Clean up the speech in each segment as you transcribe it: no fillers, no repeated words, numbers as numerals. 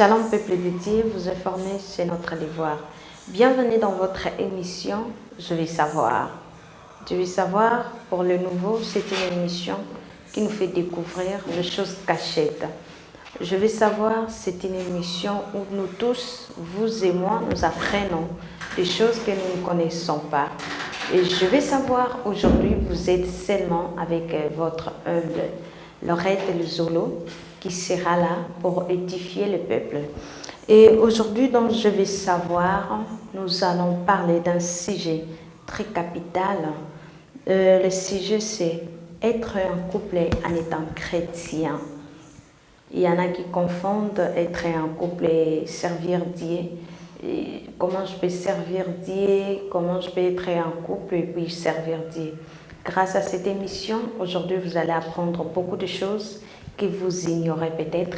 Shalom peuple de Dieu, vous informez chez notre devoir. Bienvenue dans votre émission Je vais savoir. Je vais savoir, pour le nouveau, c'est une émission qui nous fait découvrir les choses cachées. Je vais savoir, c'est une émission où nous tous, vous et moi, nous apprenons des choses que nous ne connaissons pas. Et je vais savoir, aujourd'hui, vous êtes seulement avec votre humble Laurette Zolo, qui sera là pour édifier le peuple. Et aujourd'hui, dans Je vais savoir, nous allons parler d'un sujet très capital. Le sujet, c'est être un couple en étant chrétien. Il y en a qui confondent être un couple et servir Dieu. Et comment je peux servir Dieu, comment je peux être un couple et puis servir Dieu. Grâce à cette émission, aujourd'hui, vous allez apprendre beaucoup de choses que vous ignorez peut-être.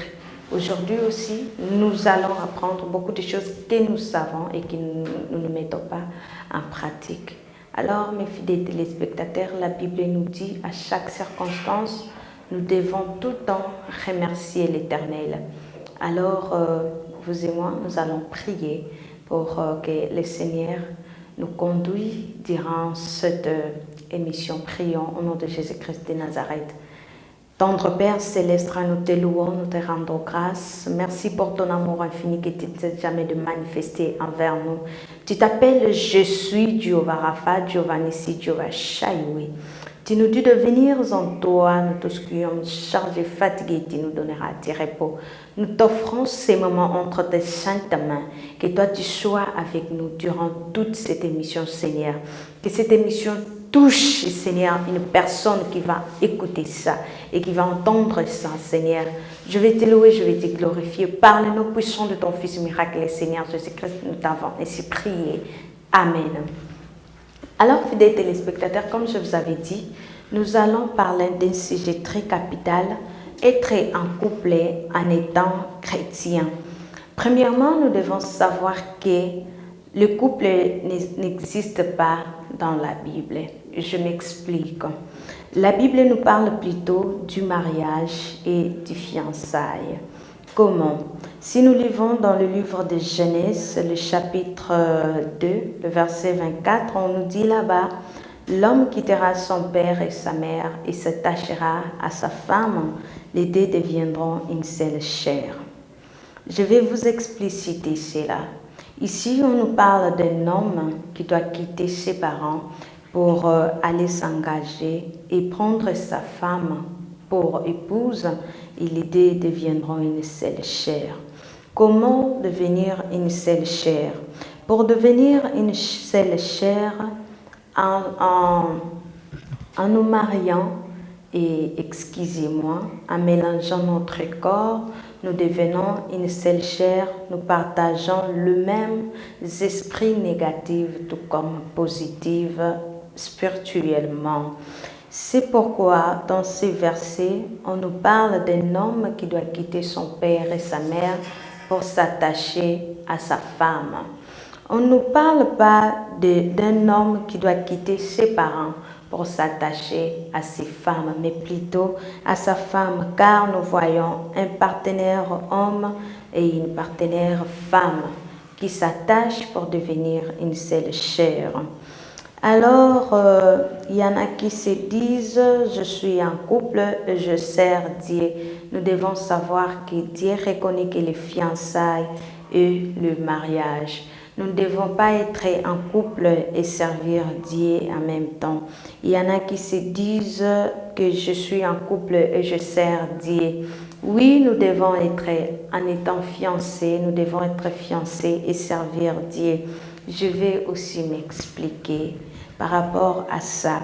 Aujourd'hui aussi, nous allons apprendre beaucoup de choses que nous savons et que nous ne mettons pas en pratique. Alors, mes fidèles téléspectateurs, la Bible nous dit à chaque circonstance, nous devons tout le temps remercier l'Éternel. Alors, vous et moi, nous allons prier pour que le Seigneur nous conduise durant cette émission. Prions au nom de Jésus-Christ de Nazareth. Tendre Père Céleste, nous te louons, nous te rendons grâce. Merci pour ton amour infini que tu ne sais jamais de manifester envers nous. Tu t'appelles Je suis Jéhovah Rapha, Jéhovah Nissi, Jéhovah Shaïwe. Tu nous dis de venir en toi, nous tous qui sommes chargés, fatigués, tu nous donneras tes repos. Nous t'offrons ces moments entre tes saintes mains. Que toi tu sois avec nous durant toute cette émission, Seigneur. Que cette émission touche, Seigneur, une personne qui va écouter ça et qui va entendre ça, Seigneur. Je vais te louer, je vais te glorifier. Parle-nous puissant de ton Fils miraculeux, Seigneur Jésus-Christ, nous t'avons ainsi prié. Amen. Alors, fidèles téléspectateurs, comme je vous avais dit, nous allons parler d'un sujet très capital, être en couple en étant chrétien. Premièrement, nous devons savoir que le couple n'existe pas dans la Bible. Je m'explique. La Bible nous parle plutôt du mariage et du fiançailles. Comment? Si nous lisons dans le livre de Genèse, le chapitre 2, le verset 24, on nous dit là-bas, l'homme quittera son père et sa mère et s'attachera à sa femme, les deux deviendront une seule chair. Je vais vous expliciter cela. Ici, on nous parle d'un homme qui doit quitter ses parents pour aller s'engager et prendre sa femme pour épouse, et les deux deviendront une seule chair. Comment devenir une seule chair? Pour devenir une seule chair, en nous mariant, et excusez-moi, en mélangeant notre corps, nous devenons une seule chair, nous partageons le même esprit négatif, tout comme positif, spirituellement. C'est pourquoi, dans ces versets, on nous parle d'un homme qui doit quitter son père et sa mère pour s'attacher à sa femme. On ne nous parle pas d'un homme qui doit quitter ses parents pour s'attacher à ses femmes, mais plutôt à sa femme, car nous voyons un partenaire homme et une partenaire femme qui s'attachent pour devenir une seule chair. Alors, il y en a qui se disent, je suis en couple et je sers Dieu. Nous devons savoir que Dieu reconnaît que les fiançailles et le mariage. Nous ne devons pas être en couple et servir Dieu en même temps. Il y en a qui se disent que je suis en couple et je sers Dieu. Oui, nous devons être, en étant fiancés, nous devons être fiancés et servir Dieu. Je vais aussi m'expliquer par rapport à ça.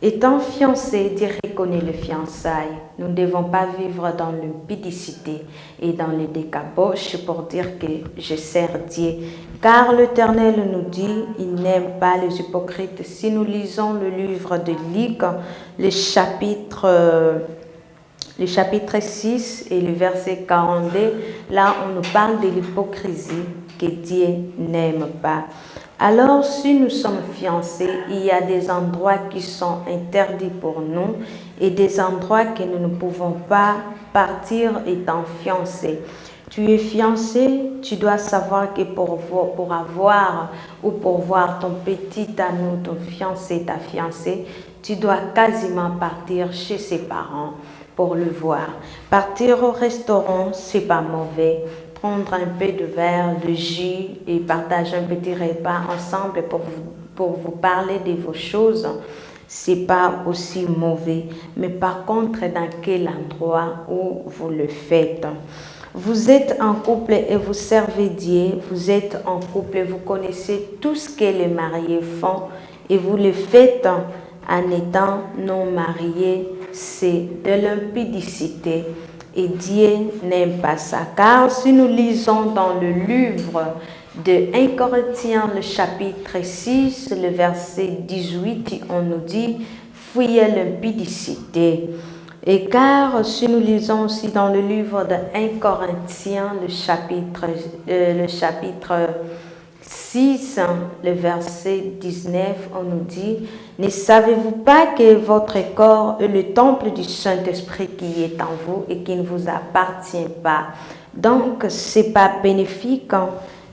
Étant fiancés, Dieu reconnaît les fiançailles. Nous ne devons pas vivre dans l'impudicité et dans le décaboche pour dire que je sers Dieu. Car l'Éternel nous dit, il n'aime pas les hypocrites. Si nous lisons le livre de Luc, le chapitre 6 et le verset 42, là on nous parle de l'hypocrisie que Dieu n'aime pas. Alors, si nous sommes fiancés, il y a des endroits qui sont interdits pour nous et des endroits que nous ne pouvons pas partir étant fiancés. Tu es fiancé, tu dois savoir que pour avoir ou pour voir ton petit amour, ton fiancé, ta fiancée, tu dois quasiment partir chez ses parents pour le voir. Partir au restaurant, c'est pas mauvais. Prendre un peu de verre, de jus et partager un petit repas ensemble pour vous parler de vos choses, c'est pas aussi mauvais. Mais par contre, dans quel endroit où vous le faites? Vous êtes en couple et vous servez Dieu, vous êtes en couple et vous connaissez tout ce que les mariés font et vous le faites en étant non mariés, c'est de l'impudicité. Et Dieu n'aime pas ça. Car si nous lisons dans le livre de 1 Corinthiens, le chapitre 6, le verset 18, on nous dit « Fuyez l'impudicité ». Et car si nous lisons aussi dans le livre de 1 Corinthiens, le chapitre 6, le verset 19, on nous dit « Ne savez-vous pas que votre corps est le temple du Saint-Esprit qui est en vous et qui ne vous appartient pas? Donc, ce n'est pas bénéfique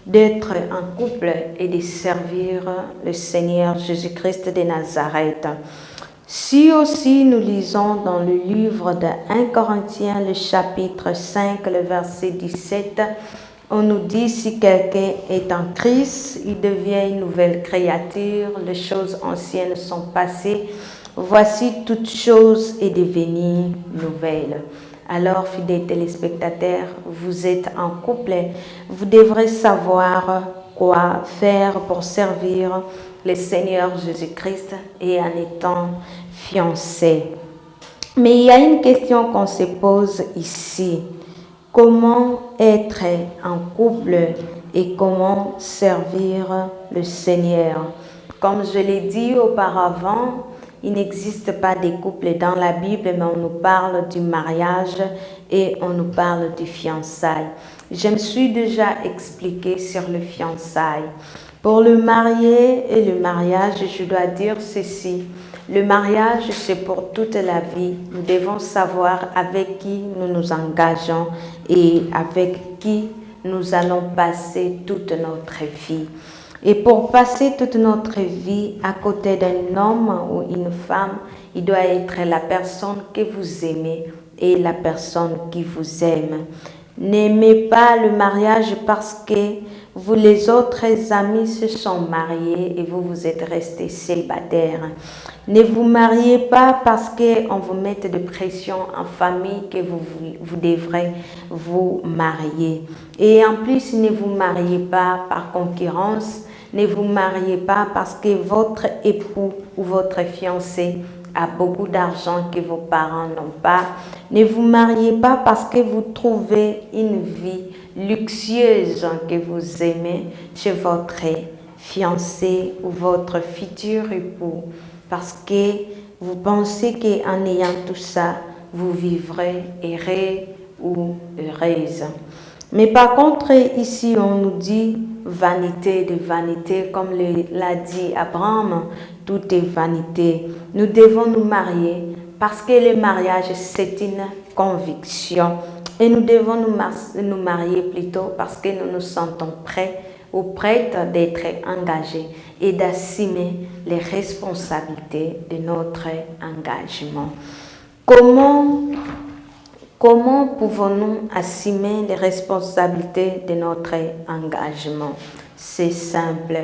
d'être en couple et de servir le Seigneur Jésus-Christ de Nazareth. » Si aussi nous lisons dans le livre de 1 Corinthiens, le chapitre 5, le verset 17, on nous dit si quelqu'un est en Christ, il devient une nouvelle créature, les choses anciennes sont passées, voici toute chose est devenue nouvelle. Alors, fidèles téléspectateurs, vous êtes en couple, vous devrez savoir quoi faire pour servir le Seigneur Jésus-Christ et en étant fiancé. Mais il y a une question qu'on se pose ici. Comment être en couple et comment servir le Seigneur? Comme je l'ai dit auparavant, il n'existe pas de couple dans la Bible, mais on nous parle du mariage et on nous parle du fiançailles. Je me suis déjà expliqué sur le fiançailles. Pour le marié et le mariage, je dois dire ceci. Le mariage, c'est pour toute la vie. Nous devons savoir avec qui nous nous engageons et avec qui nous allons passer toute notre vie. Et pour passer toute notre vie à côté d'un homme ou une femme, il doit être la personne que vous aimez et la personne qui vous aime. N'aimez pas le mariage parce que vous, les autres amis, se sont mariés et vous, vous êtes restés célibataires. Ne vous mariez pas parce qu'on vous met de pression en famille que vous devrez vous marier. Et en plus, ne vous mariez pas par concurrence. Ne vous mariez pas parce que votre époux ou votre fiancé a beaucoup d'argent que vos parents n'ont pas. Ne vous mariez pas parce que vous trouvez une vie luxueuse que vous aimez chez votre fiancé ou votre futur époux. Parce que vous pensez qu'en ayant tout ça, vous vivrez heureux ou heureuse. Mais par contre, ici, on nous dit vanité de vanité, comme l'a dit Abraham, tout est vanité. Nous devons nous marier parce que le mariage, c'est une conviction. Et nous devons nous marier plutôt parce que nous nous sentons prêts ou prêtes d'être engagés et d'assumer les responsabilités de notre engagement. Comment pouvons-nous assumer les responsabilités de notre engagement? C'est simple.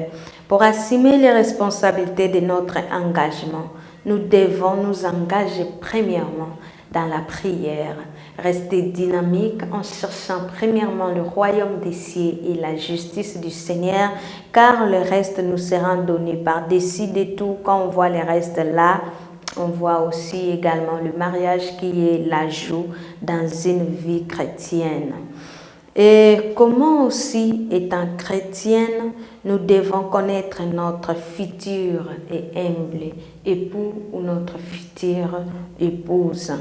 Pour assumer les responsabilités de notre engagement, nous devons nous engager premièrement dans la prière, rester dynamique en cherchant premièrement le royaume des cieux et la justice du Seigneur, car le reste nous sera donné par-dessus de tout. Quand on voit le reste là, on voit aussi également le mariage qui est l'ajout dans une vie chrétienne. Et comment aussi, étant chrétienne, nous devons connaître notre futur et humble époux ou notre future épouse.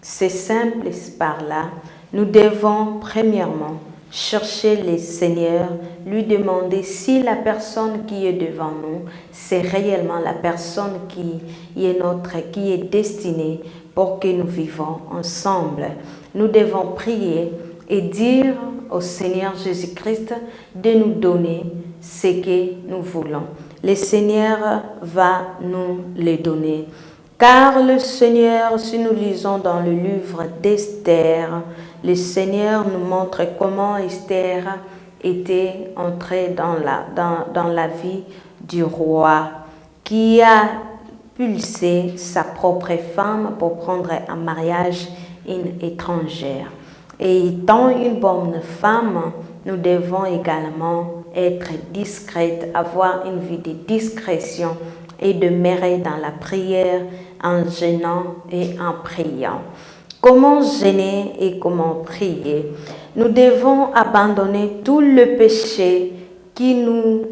C'est simple par là. Nous devons premièrement chercher le Seigneur, lui demander si la personne qui est devant nous, c'est réellement la personne qui est destinée pour que nous vivons ensemble. Nous devons prier et dire au Seigneur Jésus-Christ de nous donner ce que nous voulons. Le Seigneur va nous le donner. Car le Seigneur, si nous lisons dans le livre d'Esther, le Seigneur nous montre comment Esther était entrée dans la vie du roi, qui a pulsé sa propre femme pour prendre en mariage une étrangère. Et étant une bonne femme, nous devons également être discrètes, avoir une vie de discrétion et demeurer dans la prière en jeûnant et en priant. Comment jeûner et comment prier? Nous devons abandonner tout le péché qui nous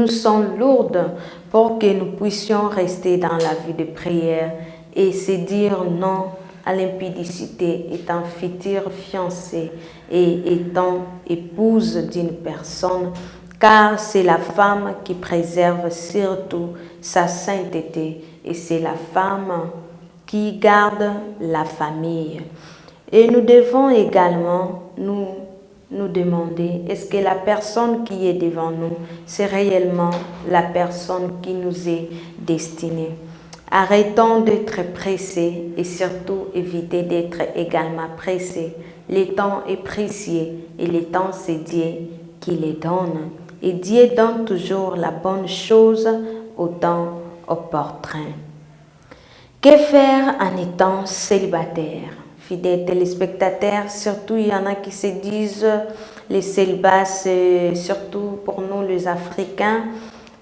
sont lourdes pour que nous puissions rester dans la vie de prière et se dire non à l'impudicité, étant future fiancée et étant épouse d'une personne, car c'est la femme qui préserve surtout sa sainteté et c'est la femme qui garde la famille. Et nous devons également nous demander, est-ce que la personne qui est devant nous, c'est réellement la personne qui nous est destinée? Arrêtons d'être pressés et surtout éviter d'être également pressés. Le temps est précieux et le temps c'est Dieu qui les donne. Et Dieu donne toujours la bonne chose au temps opportun. Que faire en étant célibataire? Fidèles téléspectateurs, surtout il y en a qui se disent les célibats, c'est surtout pour nous les Africains,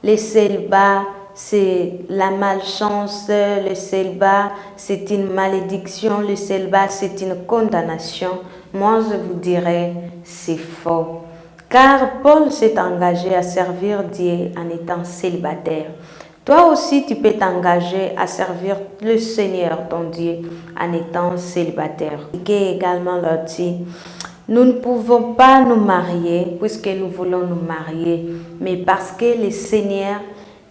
les célibats c'est la malchance, le célibat c'est une malédiction, le célibat c'est une condamnation. Moi je vous dirais c'est faux. Car Paul s'est engagé à servir Dieu en étant célibataire. Toi aussi, tu peux t'engager à servir le Seigneur, ton Dieu, en étant célibataire. Et également leur dit, nous ne pouvons pas nous marier puisque nous voulons nous marier, mais parce que le Seigneur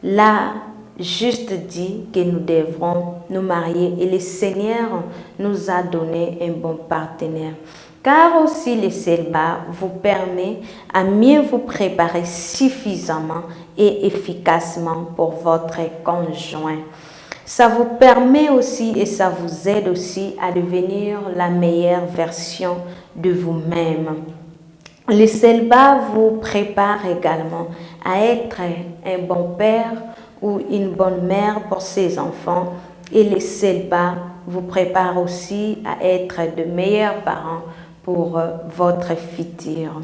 l'a juste dit que nous devrons nous marier et le Seigneur nous a donné un bon partenaire. Car aussi le célibat vous permet à mieux vous préparer suffisamment et efficacement pour votre conjoint. Ça vous permet aussi et ça vous aide aussi à devenir la meilleure version de vous-même. Le célibat vous prépare également à être un bon père ou une bonne mère pour ses enfants et le célibat vous prépare aussi à être de meilleurs parents pour votre futur.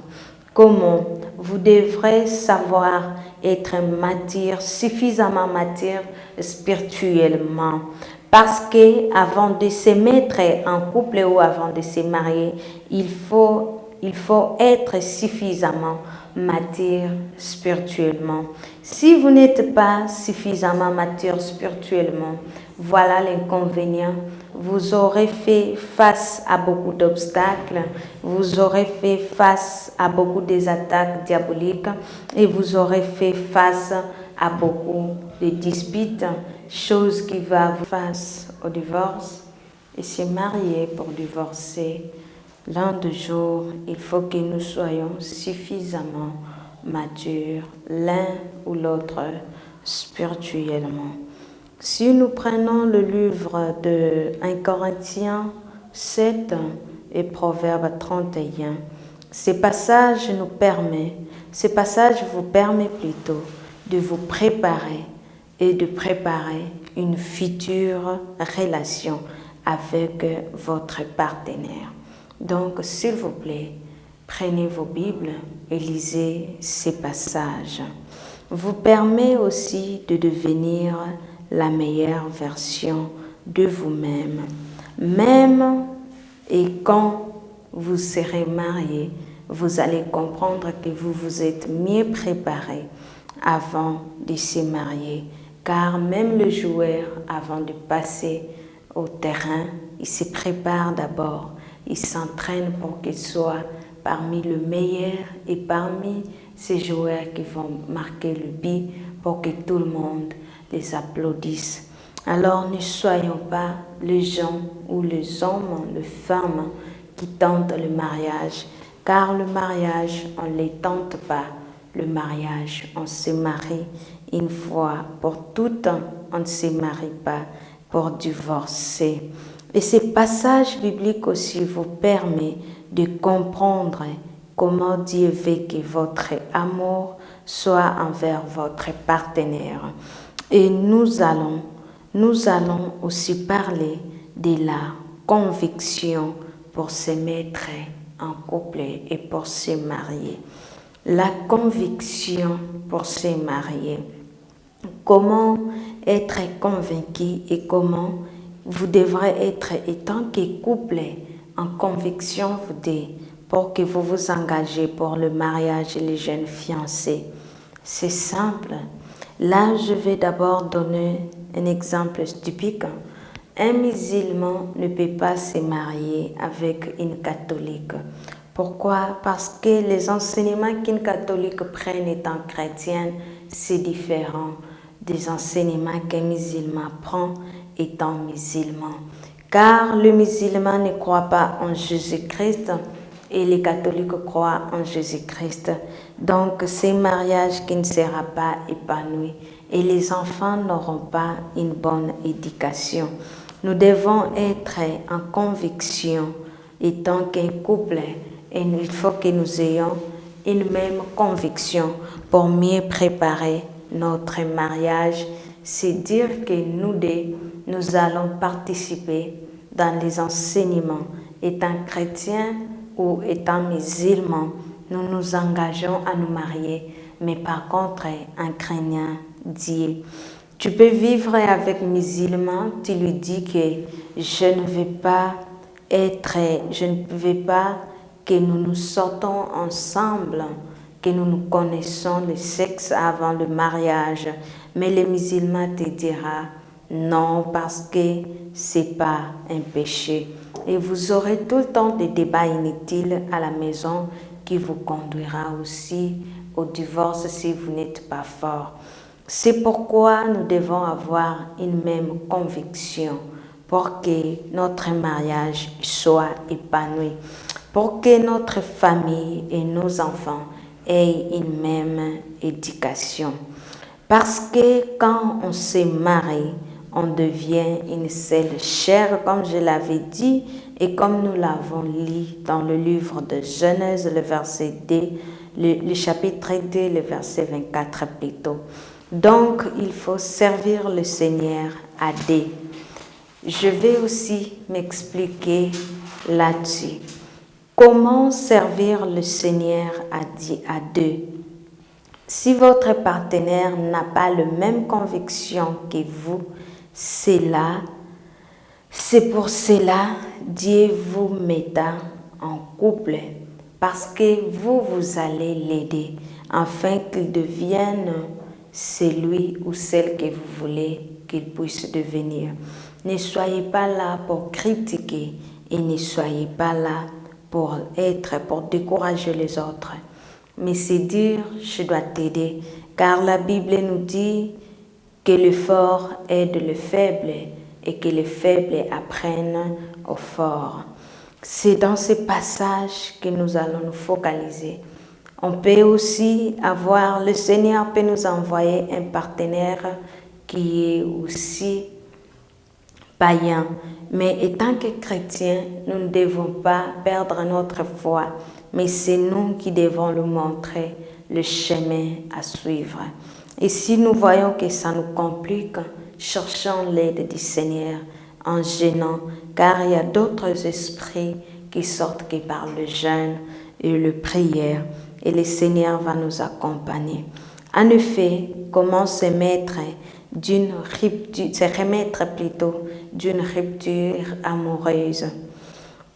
Comment? Vous devrez savoir être mature, suffisamment mature spirituellement. Parce que avant de se mettre en couple ou avant de se marier, il faut être suffisamment mature spirituellement. Si vous n'êtes pas suffisamment mature spirituellement, voilà l'inconvénient. Vous aurez fait face à beaucoup d'obstacles, vous aurez fait face à beaucoup des attaques diaboliques et vous aurez fait face à beaucoup de disputes, chose qui va vous face au divorce et se marier pour divorcer. L'un des jours, il faut que nous soyons suffisamment matures, l'un ou l'autre, spirituellement. Si nous prenons le livre de 1 Corinthiens 7 et Proverbe 31, ce passage vous permet plutôt de vous préparer et de préparer une future relation avec votre partenaire. Donc, s'il vous plaît, prenez vos Bibles et lisez ces passages. Vous permet aussi de devenir la meilleure version de vous-même. Même et quand vous serez marié, vous allez comprendre que vous vous êtes mieux préparé avant de se marier. Car même le joueur, avant de passer au terrain, il se prépare d'abord. Il s'entraîne pour qu'il soit parmi les meilleurs et parmi ces joueurs qui vont marquer le but pour que tout le monde les applaudisse. Alors ne soyons pas les gens ou les hommes, les femmes qui tentent le mariage, car le mariage, on ne les tente pas. Le mariage, on se marie une fois pour toutes, on ne se marie pas pour divorcer. Et ce passage biblique aussi vous permet de comprendre comment Dieu veut que votre amour soit envers votre partenaire. Et nous allons aussi parler de la conviction pour se mettre en couple et pour se marier. La conviction pour se marier. Comment être convaincu et comment vous devrez être, étant que couple, en conviction pour que vous vous engagez pour le mariage et les jeunes fiancés. C'est simple. Là, je vais d'abord donner un exemple typique. Un musulman ne peut pas se marier avec une catholique. Pourquoi? Parce que les enseignements qu'une catholique prenne étant chrétienne, c'est différent des enseignements qu'un musulman prend étant musulman. Car le musulman ne croit pas en Jésus-Christ et les catholiques croient en Jésus-Christ. Donc, c'est un mariage qui ne sera pas épanoui et les enfants n'auront pas une bonne éducation. Nous devons être en conviction étant qu'un couple et il faut que nous ayons une même conviction pour mieux préparer notre mariage. C'est dire que nous deux, nous allons participer dans les enseignements. Étant chrétiens ou étant musulmans, nous nous engageons à nous marier, mais par contre en craignant Dieu. Tu peux vivre avec musulman, tu lui dis que je ne veux pas que nous nous sortons ensemble, que nous nous connaissons le sexe avant le mariage. Mais le musulman te dira non parce que c'est pas un péché. Et vous aurez tout le temps des débats inutiles à la maison qui vous conduira aussi au divorce si vous n'êtes pas fort. C'est pourquoi nous devons avoir une même conviction pour que notre mariage soit épanoui, pour que notre famille et nos enfants aient une même éducation. Parce que quand on se marie, on devient une seule chair, comme je l'avais dit, et comme nous l'avons lu dans le livre de Genèse, le chapitre 2, le verset 24 plutôt. Donc, il faut servir le Seigneur à deux. Je vais aussi m'expliquer là-dessus. Comment servir le Seigneur à deux? Si votre partenaire n'a pas la même conviction que vous, c'est pour cela Dieu vous mettra en couple, parce que vous allez l'aider afin qu'il devienne celui ou celle que vous voulez qu'il puisse devenir. Ne soyez pas là pour critiquer et ne soyez pas là pour décourager les autres. Mais c'est dire, je dois t'aider, car la Bible nous dit que le fort aide le faible et que les faibles apprennent aux forts. C'est dans ce passage que nous allons nous focaliser. On peut aussi le Seigneur peut nous envoyer un partenaire qui est aussi païen. Mais étant que chrétiens, nous ne devons pas perdre notre foi, mais c'est nous qui devons lui montrer le chemin à suivre. Et si nous voyons que ça nous complique, cherchons l'aide du Seigneur en gênant, car il y a d'autres esprits qui sortent que par le jeûne et la prière, et le Seigneur va nous accompagner. En effet, comment se remettre d'une rupture amoureuse.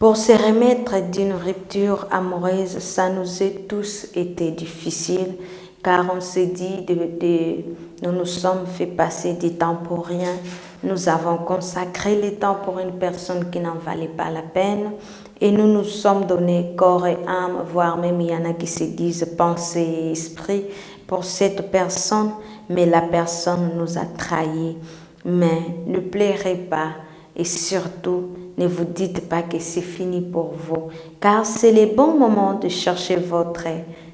Pour se remettre d'une rupture amoureuse, ça nous a tous été difficile, car on s'est dit, nous nous sommes fait passer du temps pour rien. Nous avons consacré le temps pour une personne qui n'en valait pas la peine. Et nous nous sommes donné corps et âme, voire même il y en a qui se disent pensée et esprit pour cette personne, mais la personne nous a trahis. Mais ne pleurez pas et surtout ne vous dites pas que c'est fini pour vous, car c'est le bon moment de chercher votre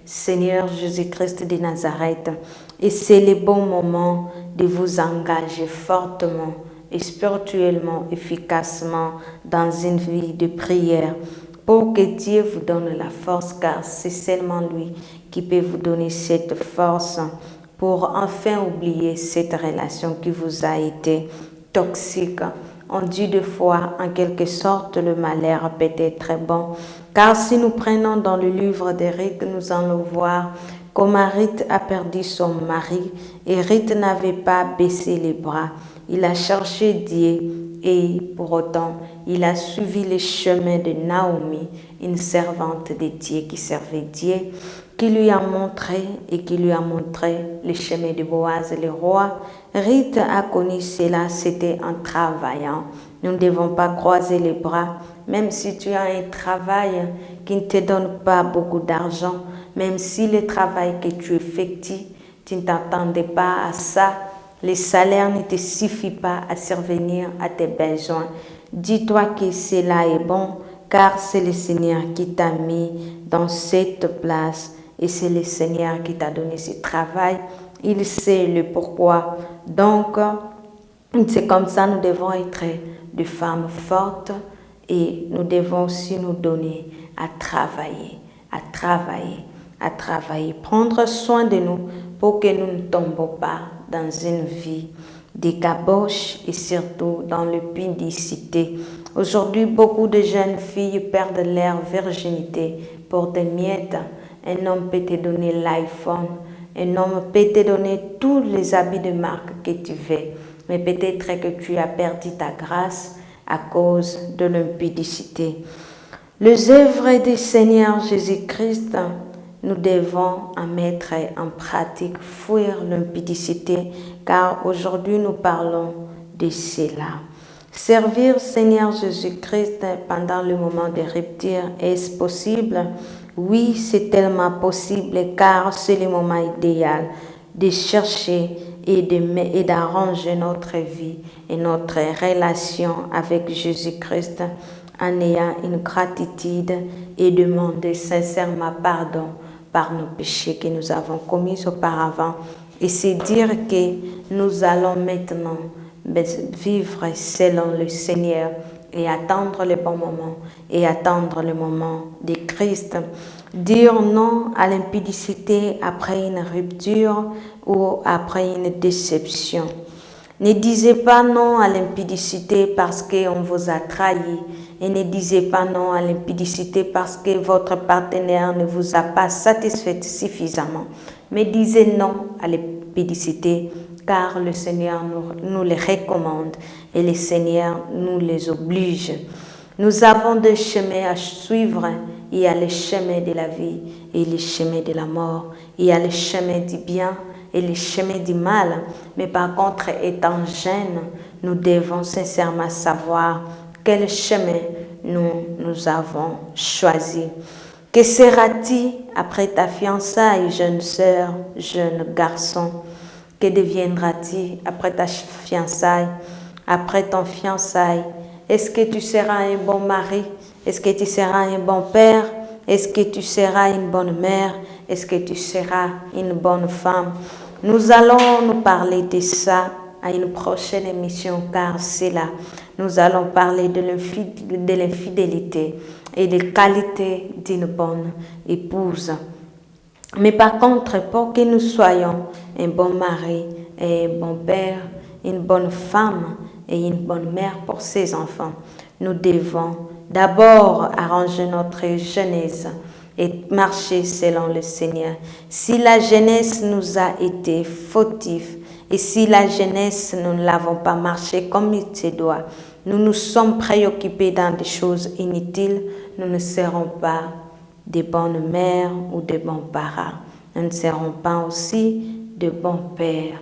Seigneur Jésus-Christ de Nazareth. Et c'est le bon moment de vous engager fortement et spirituellement, efficacement dans une vie de prière pour que Dieu vous donne la force, car c'est seulement lui qui peut vous donner cette force pour enfin oublier cette relation qui vous a été toxique. On dit deux fois, en quelque sorte, le malheur peut être bon, car si nous prenons dans le livre de Ruth, nous allons voir comment Ruth a perdu son mari et Ruth n'avait pas baissé les bras. Il a cherché Dieu et pour autant, il a suivi le chemin de Naomi, une servante de Dieu qui servait Dieu, qui lui a montré le chemin de Boaz le roi. Ruth a connu cela, c'était en travaillant. Nous ne devons pas croiser les bras, même si tu as un travail qui ne te donne pas beaucoup d'argent, même si le travail que tu effectues, tu ne t'attendais pas à ça, le salaire ne te suffit pas à survenir à tes besoins. Dis-toi que cela est bon, car c'est le Seigneur qui t'a mis dans cette place et c'est le Seigneur qui t'a donné ce travail. Il sait le pourquoi. Donc, c'est comme ça nous devons être des femmes fortes et nous devons aussi nous donner à travailler, prendre soin de nous pour que nous ne tombons pas dans une vie de caboche et surtout dans l'impudicie. Aujourd'hui, beaucoup de jeunes filles perdent leur virginité pour des miettes. Un homme peut te donner l'iPhone, un homme peut te donner tous les habits de marque que tu veux, mais peut-être que tu as perdu ta grâce à cause de l'impudicité. Les œuvres du Seigneur Jésus-Christ, nous devons en mettre en pratique, fuir l'impudicité, car aujourd'hui nous parlons de cela. Servir Seigneur Jésus-Christ pendant le moment de rupture, est-ce possible? Oui, c'est tellement possible, car c'est le moment idéal de chercher et d'arranger notre vie et notre relation avec Jésus-Christ en ayant une gratitude et demander sincèrement pardon par nos péchés que nous avons commis auparavant. Et c'est dire que nous allons maintenant vivre selon le Seigneur et attendre le bon moment et attendre le moment de Christ. Dire non à l'impudicité après une rupture ou après une déception. Ne disez pas non à l'impudicité parce qu'on vous a trahi. Et ne disez pas non à l'impudicité parce que votre partenaire ne vous a pas satisfait suffisamment. Mais disez non à l'impudicité car le Seigneur nous les recommande et le Seigneur nous les oblige. Nous avons deux chemins à suivre. Il y a le chemin de la vie et le chemin de la mort. Il y a le chemin du bien et le chemin du mal. Mais par contre, étant jeunes, nous devons sincèrement savoir quel chemin nous avons choisi. Que sera-t-il après ta fiançailles, jeune sœur, jeune garçon? Que deviendra-t-il après ta fiançaille, après ton fiançaille? Est-ce que tu seras un bon mari? Est-ce que tu seras un bon père? Est-ce que tu seras une bonne mère? Est-ce que tu seras une bonne femme? Nous allons nous parler de ça à une prochaine émission, car c'est là. Nous allons parler de l'infidélité et des qualités d'une bonne épouse. Mais par contre, pour que nous soyons un bon mari et un bon père, une bonne femme et une bonne mère pour ses enfants, nous devons d'abord arranger notre jeunesse et marcher selon le Seigneur. Si la jeunesse nous a été fautive et si la jeunesse, nous ne l'avons pas marché comme il se doit, nous nous sommes préoccupés dans des choses inutiles, nous ne serons pas de bonnes mères ou de bons parents. Nous ne serons pas aussi de bons pères,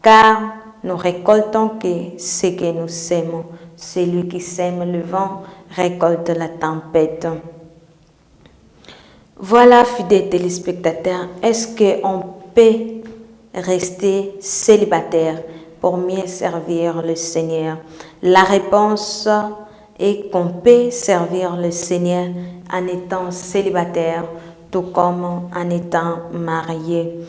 car nous récoltons que ce que nous sèmons. Celui qui sème le vent récolte la tempête. Voilà, fidèles téléspectateurs, est-ce qu'on peut rester célibataire pour mieux servir le Seigneur? La réponse et qu'on peut servir le Seigneur en étant célibataire, tout comme en étant marié.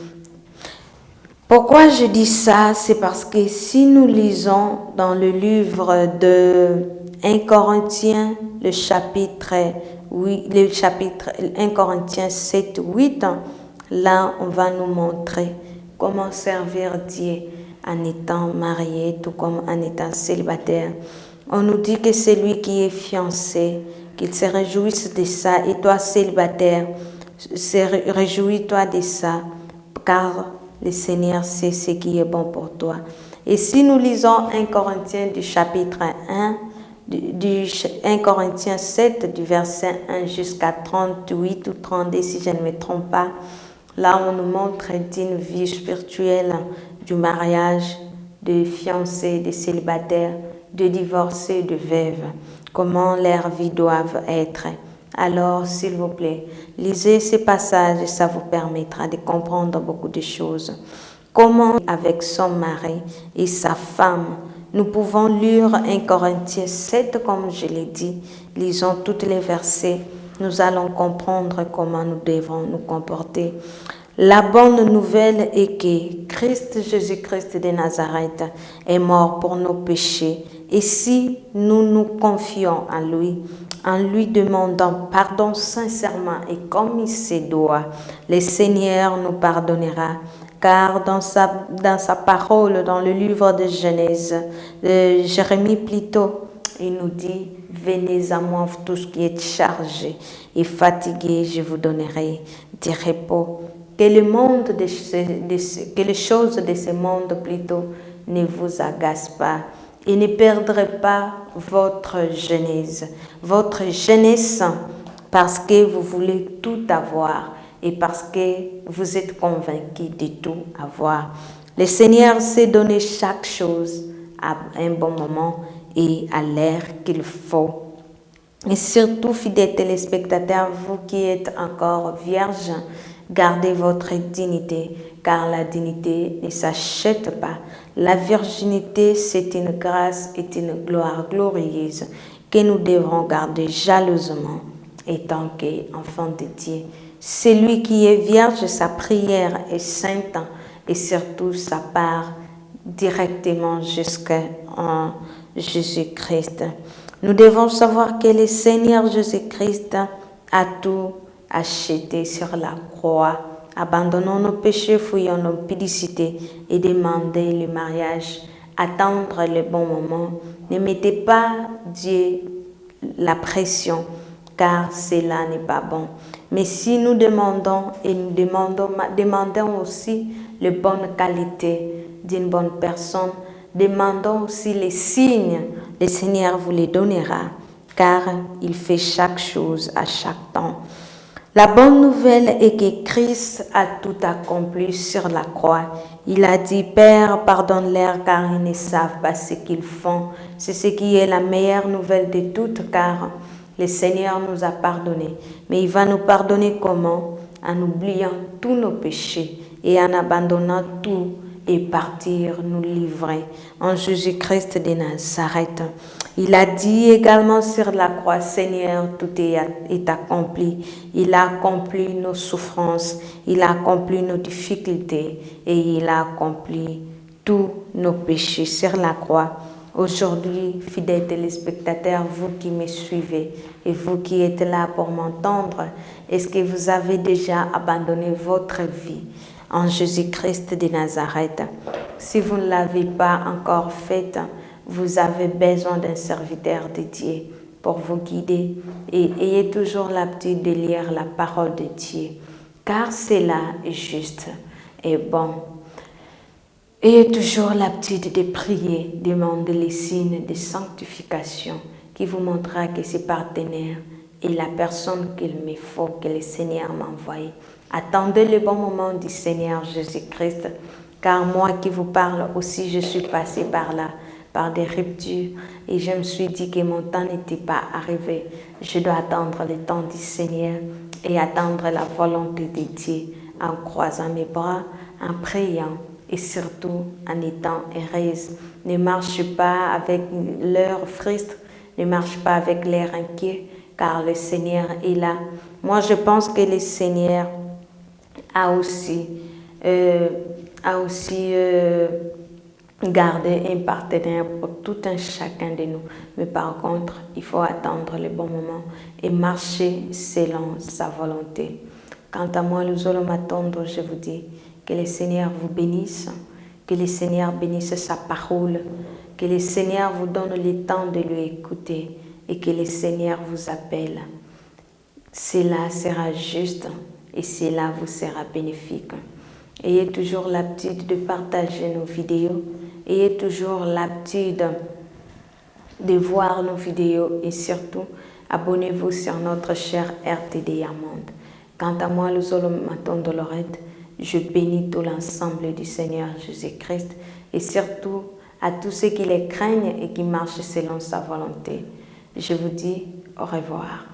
Pourquoi je dis ça? C'est parce que si nous lisons dans le livre de 1 Corinthiens, le chapitre 1 Corinthiens 7, 8, là on va nous montrer comment servir Dieu en étant marié, tout comme en étant célibataire. On nous dit que c'est lui qui est fiancé, qu'il se réjouisse de ça, et toi célibataire, réjouis-toi de ça, car le Seigneur sait ce qui est bon pour toi. Et si nous lisons 1 Corinthiens du chapitre 1, du 1 Corinthiens 7, du verset 1 jusqu'à 38 ou 32, si je ne me trompe pas, là on nous montre d'une vie spirituelle, du mariage, de fiancés, de célibataires, de divorcés, de veuves, comment leur vie doivent être. Alors, s'il vous plaît, lisez ces passages et ça vous permettra de comprendre beaucoup de choses. Comment, avec son mari et sa femme, nous pouvons lire 1 Corinthiens 7, comme je l'ai dit, lisons tous les versets, nous allons comprendre comment nous devons nous comporter. La bonne nouvelle est que Christ Jésus-Christ de Nazareth est mort pour nos péchés. Et si nous nous confions en lui demandant pardon sincèrement et comme il se doit, le Seigneur nous pardonnera. Car dans sa parole, dans le livre de Genèse, de Jérémie plutôt, il nous dit, venez à moi tous qui êtes chargés et fatigués, je vous donnerai du repos. Que les choses de ce monde plutôt ne vous agacent pas et ne perdrez pas votre jeunesse parce que vous voulez tout avoir et parce que vous êtes convaincus de tout avoir. Le Seigneur sait donner chaque chose à un bon moment et à l'heure qu'il faut. Et surtout, fidèles téléspectateurs, vous qui êtes encore vierges, gardez votre dignité, car la dignité ne s'achète pas. La virginité, c'est une grâce et une gloire glorieuse que nous devrons garder jalousement, étant qu'enfants de Dieu. Celui qui est vierge, sa prière est sainte et surtout sa part directement jusqu'en Jésus-Christ. Nous devons savoir que le Seigneur Jésus-Christ a tout acheté sur la croix. Abandonnons nos péchés, fuyons nos pudicités et demandez le mariage. Attendre le bon moment. Ne mettez pas Dieu la pression, car cela n'est pas bon. Mais si nous demandons et nous demandons aussi la bonne qualité d'une bonne personne, demandons aussi les signes, le Seigneur vous les donnera, car il fait chaque chose à chaque temps. La bonne nouvelle est que Christ a tout accompli sur la croix. Il a dit, Père, pardonne-leur car ils ne savent pas ce qu'ils font. C'est ce qui est la meilleure nouvelle de toutes, car le Seigneur nous a pardonné. Mais il va nous pardonner comment? En oubliant tous nos péchés et en abandonnant tout et partir nous livrer en Jésus-Christ de Nazareth. Il a dit également sur la croix, Seigneur, tout est accompli. Il a accompli nos souffrances, il a accompli nos difficultés et il a accompli tous nos péchés sur la croix. Aujourd'hui, fidèles téléspectateurs, vous qui me suivez et vous qui êtes là pour m'entendre, est-ce que vous avez déjà abandonné votre vie en Jésus-Christ de Nazareth? Si vous ne l'avez pas encore fait, vous avez besoin d'un serviteur de Dieu pour vous guider et ayez toujours l'habitude de lire la parole de Dieu, car cela est juste et bon. Ayez toujours l'habitude de prier, demandez les signes de sanctification qui vous montrera que ce partenaire est la personne qu'il me faut, que le Seigneur m'a envoyé. Attendez le bon moment du Seigneur Jésus-Christ, car moi qui vous parle aussi, je suis passée par là, par des ruptures, et je me suis dit que mon temps n'était pas arrivé. Je dois attendre le temps du Seigneur et attendre la volonté de Dieu en croisant mes bras, en priant et surtout en étant heureuse. Ne marche pas avec l'heure frustre, Ne marche pas avec l'air inquiet, car le Seigneur est là. Moi, je pense que le Seigneur a aussi garder un partenaire pour tout un chacun de nous. Mais par contre, il faut attendre le bon moment et marcher selon sa volonté. Quant à moi, nous allons m'attendre, je vous dis, que le Seigneur vous bénisse, que le Seigneur bénisse sa parole, que le Seigneur vous donne le temps de lui écouter et que le Seigneur vous appelle. Cela sera juste et cela vous sera bénéfique. Ayez toujours l'habitude de partager nos vidéos. Ayez toujours l'habitude de voir nos vidéos et surtout, abonnez-vous sur notre cher RTD Monde. Quant à moi, nous allons m'attendre Lorette. Je bénis tout l'ensemble du Seigneur Jésus-Christ et surtout à tous ceux qui les craignent et qui marchent selon sa volonté. Je vous dis au revoir.